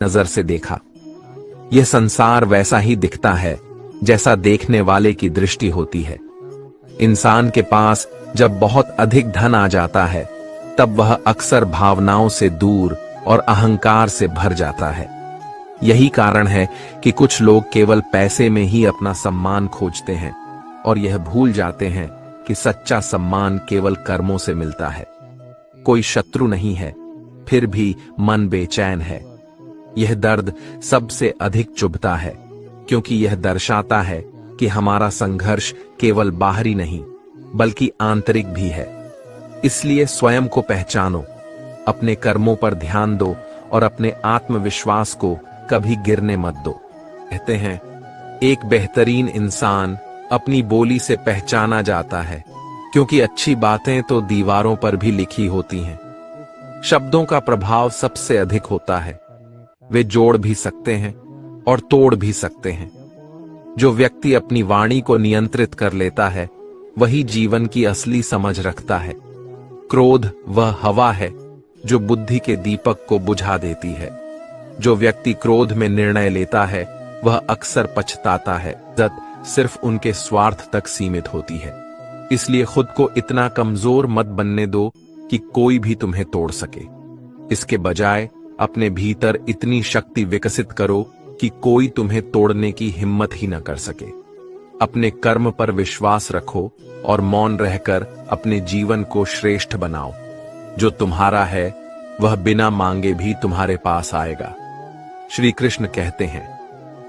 नजर से देखा। यह संसार वैसा ही दिखता है जैसा देखने वाले की दृष्टि होती है। इंसान के पास जब बहुत अधिक धन आ जाता है तब वह अक्सर भावनाओं से दूर और अहंकार से भर जाता है। यही कारण है कि कुछ लोग केवल पैसे में ही अपना सम्मान खोजते हैं और यह भूल जाते हैं कि सच्चा सम्मान केवल कर्मों से मिलता है। कोई शत्रु नहीं है, फिर भी मन बेचैन है। यह दर्द सबसे अधिक चुभता है क्योंकि यह दर्शाता है कि हमारा संघर्ष केवल बाहरी नहीं बल्कि आंतरिक भी है। इसलिए स्वयं को पहचानो, अपने कर्मों पर ध्यान दो और अपने आत्मविश्वास को कभी गिरने मत दो। कहते हैं, एक बेहतरीन इंसान अपनी बोली से पहचाना जाता है क्योंकि अच्छी बातें तो दीवारों पर भी लिखी होती हैं। शब्दों का प्रभाव सबसे अधिक होता है। वे जोड़ भी सकते हैं और तोड़ भी सकते हैं। जो व्यक्ति अपनी वाणी को नियंत्रित कर लेता है वही जीवन की असली समझ रखता है। क्रोध वह हवा है जो बुद्धि के दीपक को बुझा देती है। जो व्यक्ति क्रोध में निर्णय लेता है वह अक्सर पछताता है। इज्जत सिर्फ उनके स्वार्थ तक सीमित होती है। इसलिए खुद को इतना कमजोर मत बनने दो कि कोई भी तुम्हें तोड़ सके। इसके बजाय अपने भीतर इतनी शक्ति विकसित करो कि कोई तुम्हें तोड़ने की हिम्मत ही न कर सके। अपने कर्म पर विश्वास रखो और मौन रहकर अपने जीवन को श्रेष्ठ बनाओ। जो तुम्हारा है वह बिना मांगे भी तुम्हारे पास आएगा। श्री कृष्ण कहते हैं,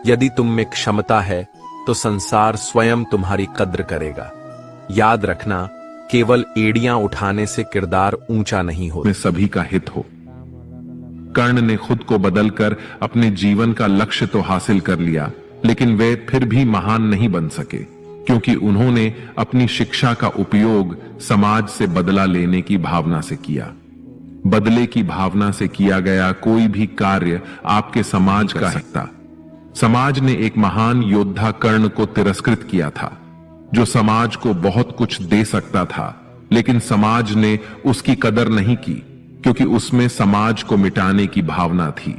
यदि तुम में क्षमता है तो संसार स्वयं तुम्हारी कद्र करेगा। याद रखना, केवल एड़ियां उठाने से किरदार ऊंचा नहीं होता। में सभी का हित हो। कर्ण ने खुद को बदलकर अपने जीवन का लक्ष्य तो हासिल कर लिया, लेकिन वे फिर भी महान नहीं बन सके क्योंकि उन्होंने अपनी शिक्षा का उपयोग समाज से बदला लेने की भावना से किया। बदले की भावना से किया गया कोई भी कार्य आपके समाज का सकता। समाज ने एक महान योद्धा कर्ण को तिरस्कृत किया था जो समाज को बहुत कुछ दे सकता था, लेकिन समाज ने उसकी कदर नहीं की क्योंकि उसमें समाज को मिटाने की भावना थी।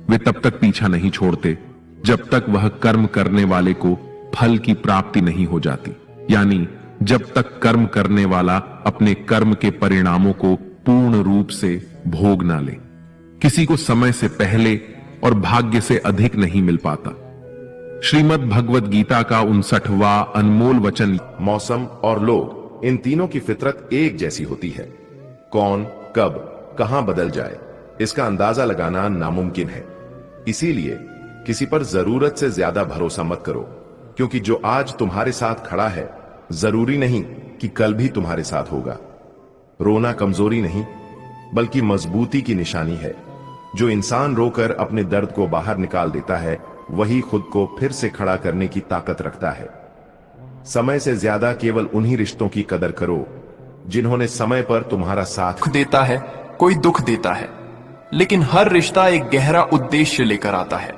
वे तब तक पीछा नहीं छोड़ते जब तक वह कर्म करने वाले को फल की प्राप्ति नहीं हो जाती, यानी जब तक कर्म करने वाला अपने कर्म के परिणामों को पूर्ण रूप से भोग ना ले। किसी को समय से पहले और भाग्य से अधिक नहीं मिल पाता। श्रीमद् भगवत गीता का 59वां अनमोल वचन, मौसम और लोग, इन तीनों की फितरत एक जैसी होती है। कौन कब कहां बदल जाए इसका अंदाजा लगाना नामुमकिन है। इसीलिए किसी पर जरूरत से ज्यादा भरोसा मत करो, क्योंकि जो आज तुम्हारे साथ खड़ा है जरूरी नहीं कि कल भी तुम्हारे साथ होगा। रोना कमजोरी नहीं बल्कि मजबूती की निशानी है। जो इंसान रोकर अपने दर्द को बाहर निकाल देता है वही खुद को फिर से खड़ा करने की ताकत रखता है। समय से ज्यादा केवल उन्हीं रिश्तों की कदर करो जिन्होंने समय पर तुम्हारा साथ देता है। कोई दुख देता है, लेकिन हर रिश्ता एक गहरा उद्देश्य लेकर आता है,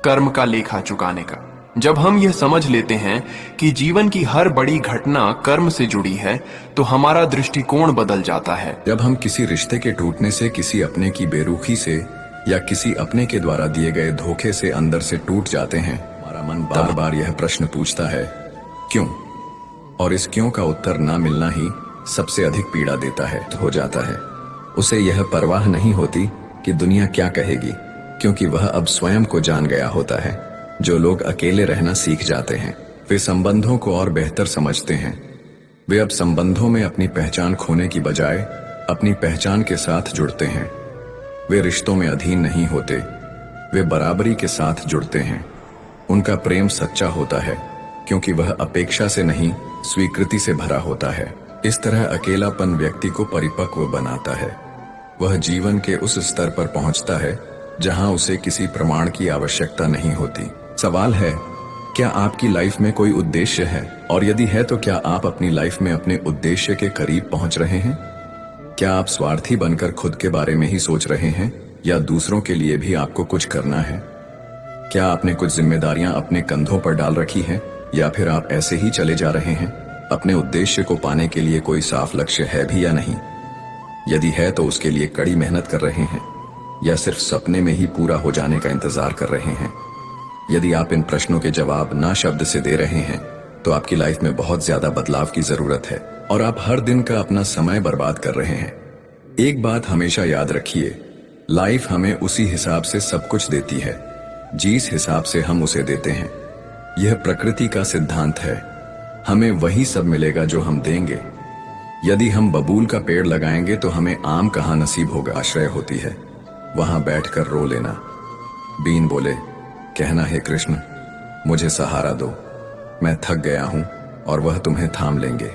कर्म का लेखा चुकाने का। जब हम यह समझ लेते हैं कि जीवन की हर बड़ी घटना कर्म से जुड़ी है तो हमारा दृष्टिकोण बदल जाता है। जब हम किसी रिश्ते के टूटने से, किसी अपने की बेरुखी से या किसी अपने के द्वारा दिए गए धोखे से अंदर से टूट जाते हैं, हमारा मन बार बार यह प्रश्न पूछता है, क्यों? और इस क्यों का उत्तर ना मिलना ही सबसे अधिक पीड़ा देता है। हो जाता है उसे यह परवाह नहीं होती कि दुनिया क्या कहेगी, क्योंकि वह अब स्वयं को जान गया होता है। जो लोग अकेले रहना सीख जाते हैं वे संबंधों को और बेहतर समझते हैं। वे अब संबंधों में अपनी पहचान खोने की बजाय अपनी पहचान के साथ जुड़ते हैं। वे रिश्तों में अधीन नहीं होते, वे बराबरी के साथ जुड़ते हैं। उनका प्रेम सच्चा होता है क्योंकि वह अपेक्षा से नहीं, स्वीकृति से भरा होता है। इस तरह अकेलापन व्यक्ति को परिपक्व बनाता है। वह जीवन के उस स्तर पर पहुंचता है जहां उसे किसी प्रमाण की आवश्यकता नहीं होती। सवाल है, क्या आपकी लाइफ में कोई उद्देश्य है? और यदि है तो क्या आप अपनी लाइफ में अपने उद्देश्य के करीब पहुंच रहे हैं? क्या आप स्वार्थी बनकर खुद के बारे में ही सोच रहे हैं या दूसरों के लिए भी आपको कुछ करना है? क्या आपने कुछ जिम्मेदारियां अपने कंधों पर डाल रखी हैं या फिर आप ऐसे ही चले जा रहे हैं? अपने उद्देश्य को पाने के लिए कोई साफ लक्ष्य है भी या नहीं? यदि है तो उसके लिए कड़ी मेहनत कर रहे हैं। या सिर्फ सपने में ही पूरा हो जाने का इंतजार कर रहे हैं? यदि आप इन प्रश्नों के जवाब ना शब्द से दे रहे हैं तो आपकी लाइफ में बहुत ज्यादा बदलाव की जरूरत है और आप हर दिन का अपना समय बर्बाद कर रहे हैं। एक बात हमेशा याद रखिए, लाइफ हमें उसी हिसाब से सब कुछ देती है जिस हिसाब से हम उसे देते हैं। यह प्रकृति का सिद्धांत है, हमें वही सब मिलेगा जो हम देंगे। यदि हम बबूल का पेड़ लगाएंगे तो हमें आम कहाँ नसीब होगा। आश्रय होती है, वहां बैठकर रो लेना। बीन बोले, कहना है कृष्ण मुझे सहारा दो, मैं थक गया हूं और वह तुम्हें थाम लेंगे।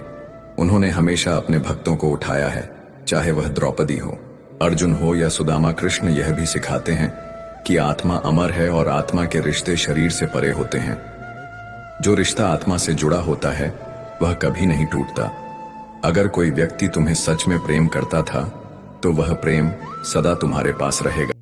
उन्होंने हमेशा अपने भक्तों को उठाया है, चाहे वह द्रौपदी हो, अर्जुन हो या सुदामा। कृष्ण यह भी सिखाते हैं कि आत्मा अमर है और आत्मा के रिश्ते शरीर से परे होते हैं। जो रिश्ता आत्मा से जुड़ा होता है वह कभी नहीं टूटता। अगर कोई व्यक्ति तुम्हें सच में प्रेम करता था तो वह प्रेम सदा तुम्हारे पास रहेगा।